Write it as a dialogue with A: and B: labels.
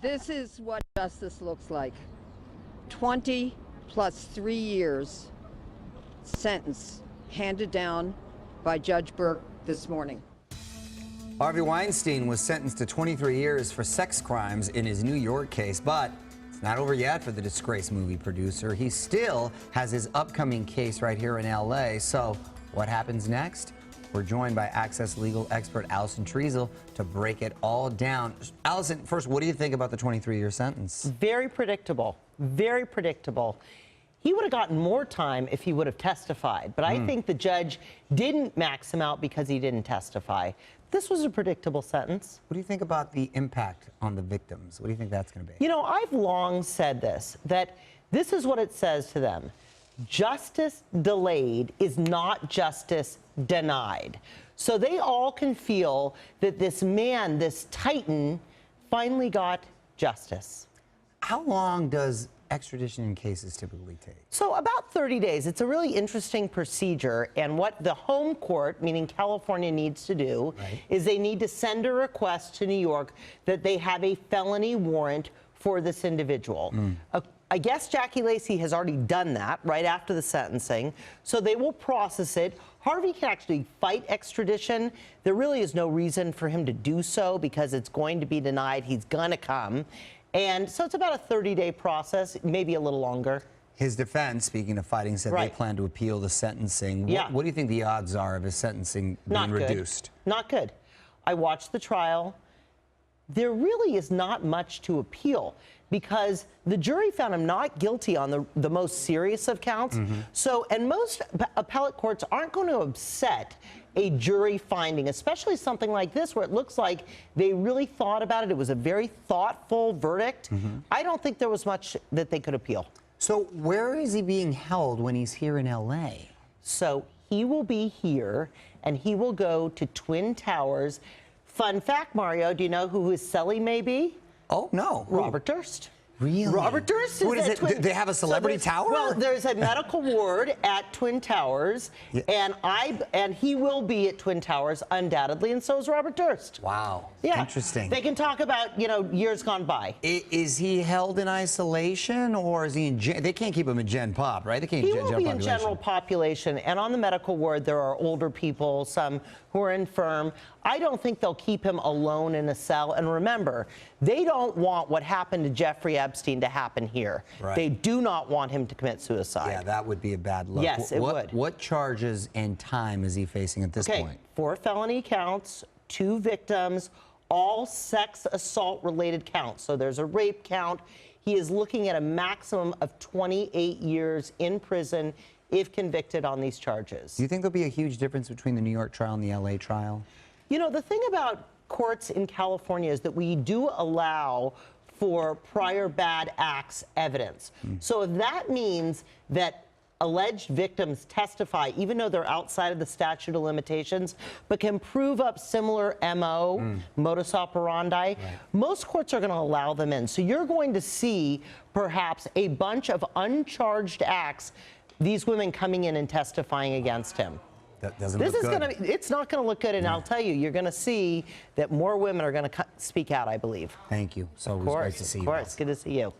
A: This is what justice looks like. 20 plus 3 years sentence handed down by Judge Burke this morning.
B: Harvey Weinstein was sentenced to 23 years for sex crimes in his New York case, but it's not over yet for the disgraced movie producer. He still has his upcoming case right here in LA. So what happens next? We're joined by Access legal expert Alison Triessl to break it all down. Alison, first, what do you think about the 23-year sentence?
C: Very predictable. Very predictable. He would have gotten more time if he would have testified, but I think the judge didn't max him out because he didn't testify. This was a predictable sentence.
B: What do you think about the impact on the victims? What do you think that's going to be?
C: You know, I've long said that this is what it says to them. Justice delayed is not justice denied. So they all can feel that this man, this titan, finally got justice.
B: How long does extradition in cases typically take?
C: So about 30 days. It's a really interesting procedure, and what the home court, meaning California, needs to do is they need to send a request to New York that they have a felony warrant for this individual. I guess Jackie Lacey has already done that right after the sentencing, so they will process it. Harvey can actually fight extradition. There really is no reason for him to do so because it's going to be denied. He's going to come. And so it's about a 30-day process, maybe a little longer.
B: His defense, speaking of fighting, said they plan to appeal the sentencing. What do you think the odds are of his sentencing being reduced?
C: Not good. I watched the trial. There really is not much to appeal because the jury found him not guilty on the most serious of counts. So, and most appellate courts aren't going to upset a jury finding, especially something like this where it looks like they really thought about it. It was a very thoughtful verdict. I don't think there was much that they could appeal.
B: So where is he being held when he's here in LA?
C: So he will be here and he will go to Twin Towers. Fun fact, Mario, do you know who his cellie may be?
B: Oh, no.
C: Robert Durst.
B: Really?
C: Robert Durst is
B: what is it? Do they have a celebrity tower?
C: Well, there's a medical ward at Twin Towers, and he will be at Twin Towers undoubtedly, and so is Robert Durst.
B: Wow.
C: Yeah.
B: Interesting.
C: They can talk about, you know, years gone by.
B: Is he held in isolation, or is he in? They can't keep him in Gen Pop, right? They can't.
C: He will be in general population, and on the medical ward there are older people, some who are infirm. I don't think they'll keep him alone in a cell. And remember, they don't want what happened to Jeffrey Epstein to happen here. They do not want him to commit suicide.
B: Yeah, that would be a bad look.
C: Yes, it would.
B: What charges and time is he facing at this point?
C: 4 felony counts, 2 victims, all sex assault related counts. So there's a rape count. He is looking at a maximum of 28 years in prison if convicted on these charges.
B: Do you think there'll be a huge difference between the New York trial and the LA trial?
C: You know, the thing about courts in California is that we do allow for prior bad acts evidence. So if that means that alleged victims testify, even though they're outside of the statute of limitations, but can prove up similar MO, modus operandi, most courts are going to allow them in. So you're going to see perhaps a bunch of uncharged acts, these women coming in and testifying against him.
B: That doesn't look good.
C: It's not going to look good, and I'll tell you, you're going to see that more women are going to speak out, I believe.
B: Thank you. So it was great to see you.
C: Of course, good to see you.